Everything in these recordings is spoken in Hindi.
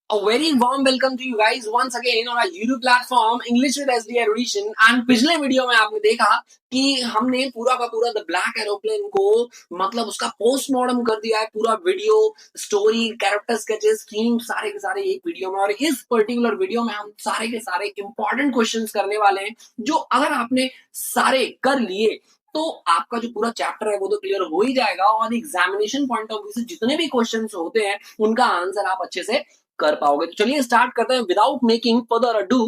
A very warm welcome to you guys once again on our YouTube platform English with SD Erudition। And पिछले वीडियो में आपने देखा कि हमने पूरा का पूरा द ब्लैक एरोप्लेन को मतलब उसका पोस्टमार्टम कर दिया है। पूरा video, story, character sketches, theme सारे के सारे एक वीडियो में। और इस पर्टिकुलर वीडियो में हम सारे के सारे इंपॉर्टेंट क्वेश्चंस करने वाले हैं, जो अगर आपने सारे कर लिए तो आपका जो पूरा चैप्टर है वो तो क्लियर हो ही जाएगा। और एग्जामिनेशन पॉइंट ऑफ व्यू से जितने भी क्वेश्चंस होते हैं उनका आंसर आप अच्छे से कर पाओगे। तो चलिए स्टार्ट करते हैं without making further ado.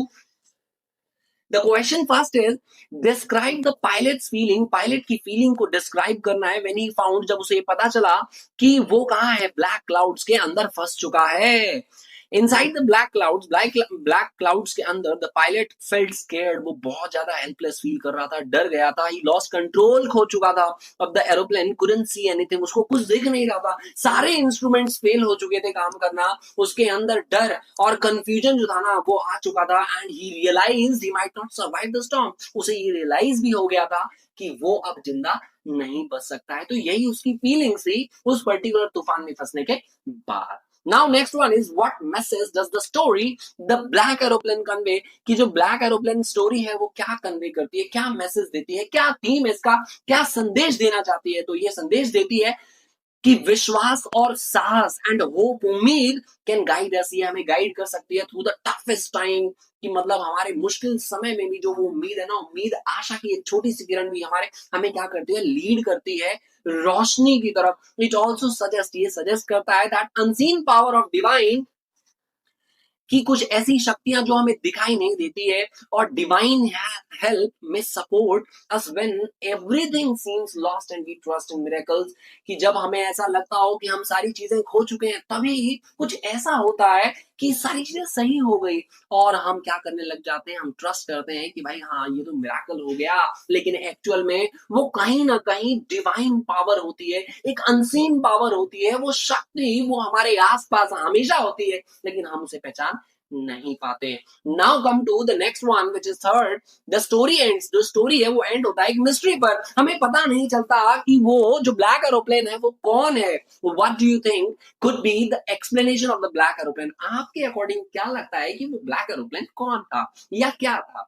The question first is describe the pilots feeling. Pilot की फीलिंग को डिस्क्राइब करना है व्हेन ही फाउंड, जब उसे पता चला कि वो कहाँ है, ब्लैक क्लाउड्स के अंदर फंस चुका है। Inside the black clouds, black clouds के अंदर द पायलट फेल्ट स्केयर्ड। वो बहुत ज्यादा हेल्पलेस फील कर रहा था, डर गया था। ही लॉस्ट कंट्रोल, खो चुका था। अब the aeroplane couldn't see anything, उसको कुछ दिख नहीं रहा था। सारे इंस्ट्रूमेंट्स फेल हो चुके थे काम करना। उसके अंदर डर और कंफ्यूजन जो था ना वो आ चुका था। And he realized he might not survive the storm. उसे ये रियलाइज भी हो गया था कि वो अब जिंदा नहीं बच सकता है। तो यही उसकी फीलिंग्स थी उस पर्टिकुलर तूफान में फंसने के बाद। Now next one is what message does the story the black aeroplane convey? कि जो ब्लैक एरोप्लेन स्टोरी है वो क्या कन्वे करती है, क्या मैसेज देती है, क्या थीम है इसका, क्या संदेश देना चाहती है। तो ये संदेश देती है कि विश्वास और साहस एंड होप, उम्मीद कैन गाइड अस, ये हमें गाइड कर सकती है थ्रू द टफेस्ट टाइम। कि मतलब हमारे मुश्किल समय में भी जो वो उम्मीद है ना, उम्मीद, आशा की एक छोटी सी किरण भी हमें क्या करती है, लीड करती है रोशनी की तरफ। इट ऑल्सो सजेस्ट, ये सजेस्ट करता है that unseen power of divine, कि कुछ ऐसी शक्तियां जो हमें दिखाई नहीं देती है और divine help may support us when everything seems lost and we trust in miracles. कि जब हमें ऐसा लगता हो कि हम सारी चीजें खो चुके हैं, तभी कुछ ऐसा होता है कि सारी चीजें सही हो गई और हम क्या करने लग जाते हैं, हम ट्रस्ट करते हैं कि भाई हाँ ये तो मिराकल हो गया। लेकिन एक्चुअल में वो कहीं ना कहीं डिवाइन पावर होती है, एक अनसीन पावर होती है। वो शक्ति वो हमारे आसपास हमेशा होती है, लेकिन हम उसे पहचान नहीं पाते। Now come to the next one which is third, the story ends. जो स्टोरी है वो एंड होता है एक मिस्ट्री पर। हमें पता नहीं चलता कि वो जो ब्लैक एरोप्लेन है वो कौन है। What do you think could be the explanation of the black aeroplane? आपके अकॉर्डिंग क्या लगता है कि वो ब्लैक एरोप्लेन कौन था या क्या था?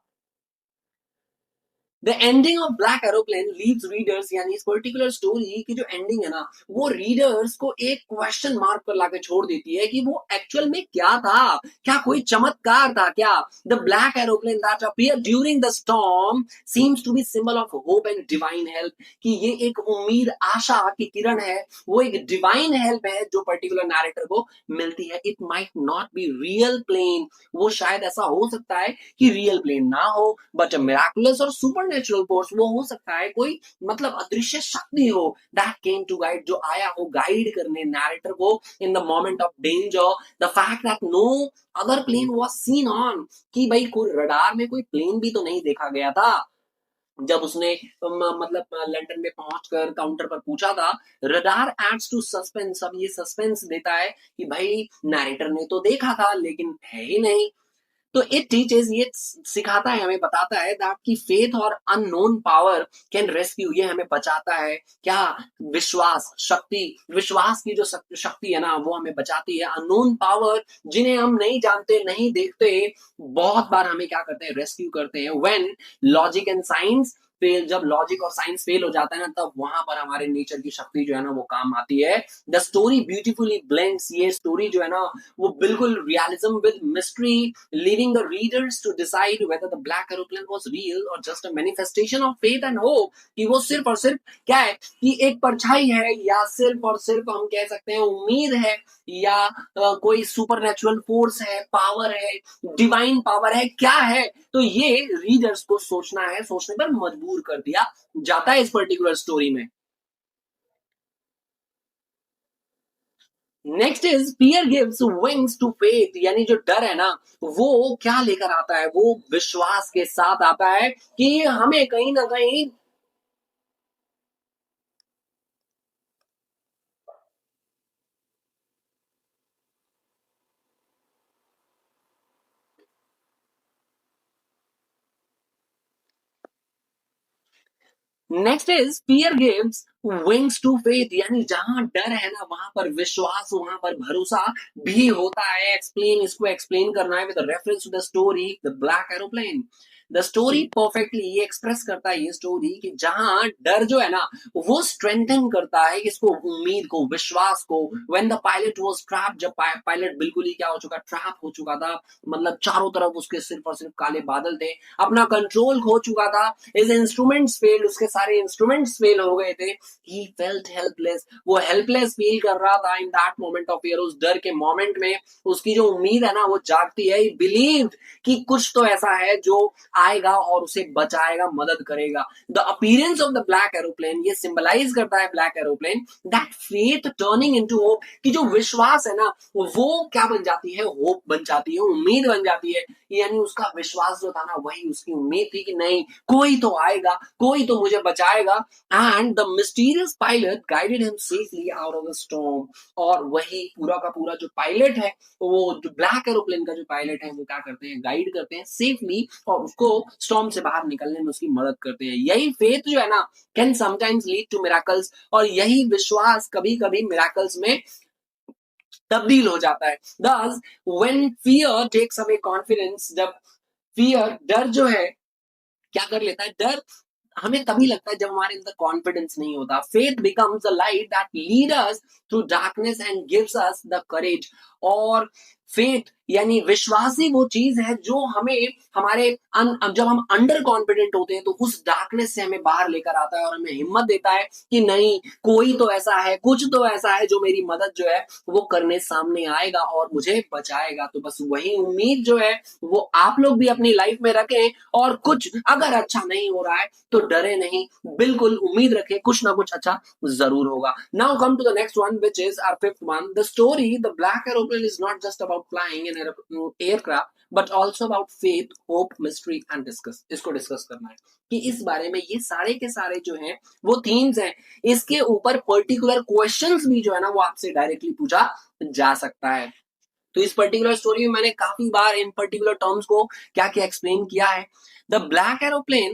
The ending of black aeroplane leaves readers, यानी इस पर्टिकुलर स्टोरी की जो एंडिंग है ना, वो रीडर्स को एक क्वेश्चन मार्क पर लाके छोड़ देती है कि वो एक्चुअल में क्या था। क्या कोई चमत्कार था क्या? The black aeroplane that appear during the storm seems to be symbol of hope and divine help. कि ये एक उम्मीद, आशा की किरण है, वो एक डिवाइन हेल्प है जो पर्टिकुलर नैरेटर को मिलती है। It might not be real plane, वो शायद ऐसा हो सकता है कि रियल प्लेन ना हो, बट मिराकुलस और सुपरनेचुरल फोर्स वो हो सकता है, कोई मतलब अदृश्य शक्ति हो दैट केम टू गाइड, जो आया हो गाइड करने नैरेटर को in the moment of danger. The fact that no other plane was seen on, कि भाई कोई रडार में कोई प्लेन भी तो नहीं देखा गया था जब उसने मतलब लंदन में पहुंचकर काउंटर पर पूछा था। रडार एड्स टू सस्पेंस, अब ये सस्पेंस देता है कि भाई नैरेटर ने तो देखा था लेकिन है ही नहीं। तो इट टीचेस, ये सिखाता है, हमें बताता है दैट की फेथ और अननोन पावर कैन रेस्क्यू, ये हमें बचाता है। क्या? विश्वास, शक्ति, विश्वास की जो शक्ति है ना वो हमें बचाती है। अननोन पावर, जिन्हें हम नहीं जानते, नहीं देखते, बहुत बार हमें क्या करते हैं, रेस्क्यू करते हैं। When logic and science fail, जब लॉजिक और साइंस फेल हो जाता है ना, तब वहां पर हमारे नेचर की शक्ति जो है ना वो काम आती है। द स्टोरी ब्यूटीफुली ब्लेंड्स, ये स्टोरी जो है ना वो बिल्कुल realism with mystery, leaving the readers to decide whether the black aeroplane was real or just a manifestation of faith and hope। कि वो सिर्फ और सिर्फ क्या है, कि एक परछाई है, या सिर्फ और सिर्फ हम कह सकते हैं उम्मीद है, या कोई सुपर नेचुरल फोर्स है, पावर है, डिवाइन पावर है, क्या है। तो ये रीडर्स को सोचना है, सोचने पर मजबूर कर दिया जाता है इस पर्टिकुलर स्टोरी में। Next is fear gives wings to faith, यानी जो डर है ना वो क्या लेकर आता है, वो विश्वास के साथ आता है कि हमें कहीं ना कहीं next is fear gives wings to faith, यानी जहां डर है ना वहां पर विश्वास, वहां पर भरोसा भी होता है। एक्सप्लेन, इसको एक्सप्लेन करना है with reference to the story the black aeroplane. The story perfectly ये एक्सप्रेस करता है ये स्टोरी कि जहां डर जो है ना वो स्ट्रेंथन करता है इसको, उम्मीद को, विश्वास को। When the pilot was trapped, जब पायलट बिल्कुल ही क्या हो चुका, ट्रैप हो चुका था, मतलब चारों तरफ उसके सिर्फ और सिर्फ काले बादल थे, अपना कंट्रोल खो चुका था, हिज इंस्ट्रूमेंट्स फेल्ड, उसके सारे इंस्ट्रूमेंट्स फेल हो गए थे। ही फेल्ट हेल्पलेस, वो हेल्पलेस फील कर रहा था in that moment of fear, उस डर के मोमेंट में उसकी जो उम्मीद है ना वो जागती है। ही बिलीव कि कुछ तो ऐसा है जो आएगा और उसे बचाएगा, मदद करेगा। The appearance of the black aeroplane ये सिंबलाइज करता है, black aeroplane, that faith turning into hope, कि जो विश्वास है ना वो क्या बन जाती है, होप बन जाती है, उम्मीद बन जाती है। यानी उसका विश्वास जो था ना वही उसकी उम्मीद थी कि नहीं, कोई तो आएगा, कोई तो मुझे बचाएगा। And the mysterious pilot guided him safely out of the storm, और वही पूरा का पूरा जो पायलट है, वो जो ब्लैक एरोप्लेन का जो पायलट है वो क्या करते हैं, गाइड करते हैं सेफली, और उसको स्टॉर्म से बाहर निकलने में उसकी मदद करते हैं। यही फेथ जो है ना can sometimes lead to miracles, और यही विश्वास कभी कभी मिराकल्स में तब्दील हो जाता है। Thus, when fear takes away confidence, जब फियर, डर जो है क्या कर लेता है, डर हमें तभी लगता है जब हमारे अंदर कॉन्फिडेंस नहीं होता। Faith becomes the light that lead us through darkness and gives us the courage. और फेथ यानी विश्वास ही वो चीज है जो हमें हमारे जब हम अंडर कॉन्फिडेंट होते हैं तो उस डार्कनेस से हमें बाहर लेकर आता है और हमें हिम्मत देता है कि नहीं, कोई तो ऐसा है, कुछ तो ऐसा है जो मेरी मदद जो है वो करने सामने आएगा और मुझे बचाएगा। तो बस वही उम्मीद जो है वो आप लोग भी अपनी लाइफ में रखें, और कुछ अगर अच्छा नहीं हो रहा है तो डरे नहीं, बिल्कुल उम्मीद रखें, कुछ ना कुछ अच्छा जरूर होगा। Now come to the next one which is our fifth one. The story the black aeroplane is not just about flying in aircraft but also about faith, hope, mystery and discuss. इसको डिस्कस करना है कि इस बारे में ये सारे के सारे जो हैं वो थीम्स हैं, इसके ऊपर पर्टिकुलर क्वेश्चंस भी जो है ना वो आपसे डायरेक्टली पूछा जा सकता है। तो इस पर्टिकुलर स्टोरी में मैंने काफी बार इन पर्टिकुलर टर्म्स को क्या क्या एक्सप्लेन किया है। द ब्लैक एरोप्लेन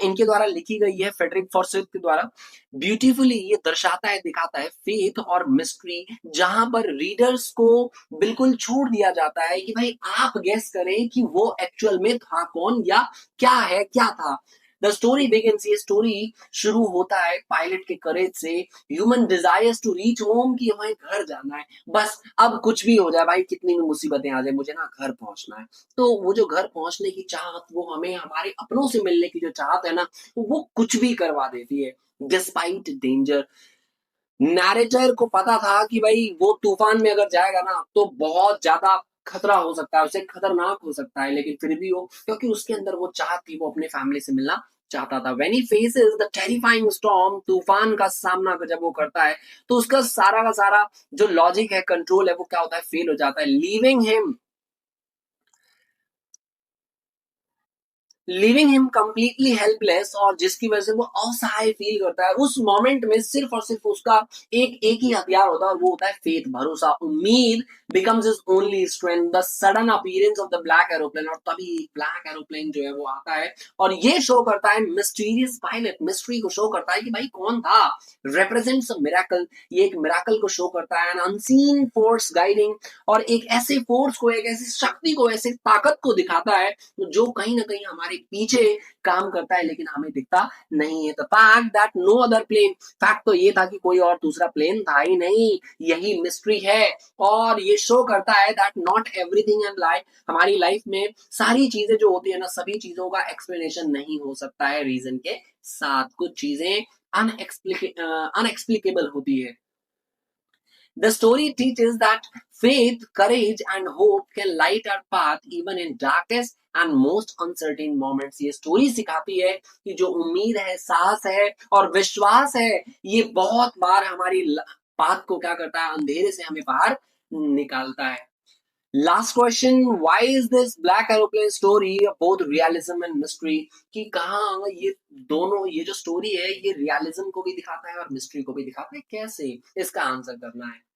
इनके द्वारा लिखी गई है, फेडरिक फॉर्सिथ के द्वारा। ब्यूटीफुली ये दर्शाता है, दिखाता है फेथ और मिस्ट्री, जहां पर रीडर्स को बिल्कुल छोड़ दिया जाता है कि भाई आप गेस करें कि वो एक्चुअल में था कौन, या क्या है, क्या था। द स्टोरी बिगिंस, ये स्टोरी शुरू होता है पायलट के करेज से। Human desires to reach home, कि हमें घर जाना है, बस अब कुछ भी हो जाए भाई, कितनी भी मुसीबतें आ जाए, मुझे ना घर पहुंचना है। तो वो जो घर पहुंचने की चाहत, वो हमें हमारे अपनों से मिलने की जो चाहत है ना वो कुछ भी करवा देती है, डिस्पाइट डेंजर। नैरेटर को पता था कि भाई वो तूफान में अगर जाएगा ना तो बहुत ज्यादा खतरा हो सकता है, उसे खतरनाक हो सकता है, लेकिन फिर भी वो, क्योंकि उसके अंदर वो चाहत थी, वो अपने फैमिली से मिलना चाहता था। When he faces the terrifying storm, तूफान का सामना जब वो करता है तो उसका सारा का सारा जो लॉजिक है, कंट्रोल है, वो क्या होता है, फेल हो जाता है, लिविंग हिम कंप्लीटली हेल्पलेस, और जिसकी वजह से वो असहाय फील करता है। उस मोमेंट में सिर्फ और सिर्फ उसका एक एक ही हथियार होता है, और वो होता है फेथ, भरोसा, उम्मीद becomes his only strength. The sudden appearance of the black aeroplane, और तभी ब्लैक एरोप्लेन जो है वो आता है और ये शो करता है मिस्टीरियस पायलट, मिस्ट्री को शो करता है कि भाई कौन था, रिप्रेजेंट्स अ मिराकल, ये एक मिराकल को शो करता है, एन अनसीन फोर्स गाइडिंग, और एक ऐसे फोर्स को, एक ऐसी शक्ति को, ऐसी ताकत को दिखाता है जो कहीं ना कहीं हमारे पीछे काम करता है लेकिन हमें दिखता नहीं है। The fact that no other plane, fact तो ये था कि कोई और दूसरा प्लेन था ही नहीं, यही मिस्ट्री है। और ये शो करता है that not everything in life, हमारी लाइफ में सारी चीजें जो होती है ना, सभी चीजों का एक्सप्लेनेशन नहीं हो सकता है रीजन के साथ, कुछ चीजें अनएक्सप्लिकेबल होती है। The story teaches that faith, courage, and hope can light our path even in darkest and most uncertain moments. ये स्टोरी सिखाती है कि जो उम्मीद है, साहस है और विश्वास है, ये बहुत बार हमारी पाथ को क्या करता है, अंधेरे से हमें बाहर निकालता है। Last question, why is this black aeroplane story both realism and mystery, कि कहाँ ये दोनों, ये जो स्टोरी है ये रियलिज्म को भी दिखाता है और मिस्ट्री को भी दिखाता है, कैसे, इसका आंसर करना है।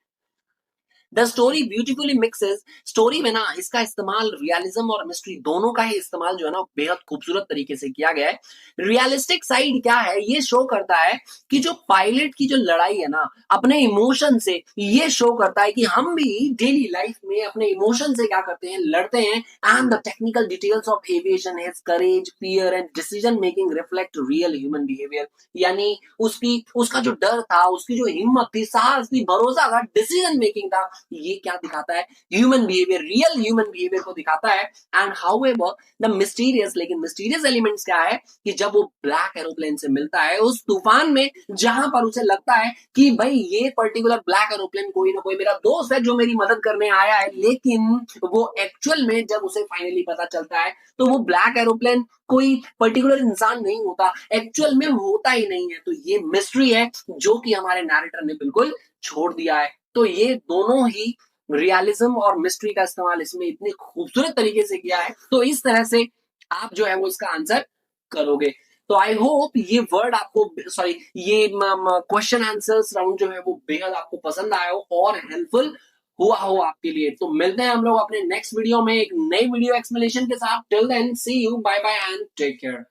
The story beautifully mixes, story में ना इसका इस्तेमाल रियलिज्म और मिस्ट्री दोनों का ही इस्तेमाल जो है ना बेहद खूबसूरत तरीके से किया गया है। रियलिस्टिक साइड क्या है, ये शो करता है कि जो पायलट की जो लड़ाई है ना अपने इमोशन से, ये शो करता है कि हम भी डेली लाइफ में अपने इमोशन से क्या करते हैं, लड़ते हैं। And the technical details of aviation, his courage, fear and decision making reflect real human behaviour. यानी उसका जो डर था, उसकी जो हिम्मत थी, साहस थी, भरोसा था, डिसीजन मेकिंग था, ये क्या दिखाता है, human behaviour, real human behaviour को दिखाता है। And how ever the mysterious, लेकिन मिस्टीरियस एलिमेंट्स क्या है कि जब वो ब्लैक एरोप्लेन से मिलता है उस तूफान में, जहां पर उसे लगता है कि भाई ये पर्टिकुलर ब्लैक एरोप्लेन कोई ना कोई मेरा दोस्त है जो मेरी मदद करने आया है, लेकिन वो एक्चुअल में जब उसे फाइनली पता चलता है तो वो ब्लैक एरोप्लेन कोई पर्टिकुलर इंसान नहीं होता, एक्चुअल में होता ही नहीं है। तो ये मिस्ट्री है जो कि हमारे नैरेटर ने बिल्कुल छोड़ दिया है। तो ये दोनों ही रियलिज्म और मिस्ट्री का इस्तेमाल इसमें इतने खूबसूरत तरीके से किया है, तो इस तरह से आप जो है वो इसका आंसर करोगे। तो आई होप ये वर्ड आपको, सॉरी, ये क्वेश्चन आंसर्स राउंड जो है वो बेहद आपको पसंद आया हो और हेल्पफुल हुआ हो आपके लिए। तो मिलते हैं हम लोग अपने नेक्स्ट वीडियो में एक नई वीडियो एक्सप्लेनेशन के साथ। Till then see you, bye bye and take care.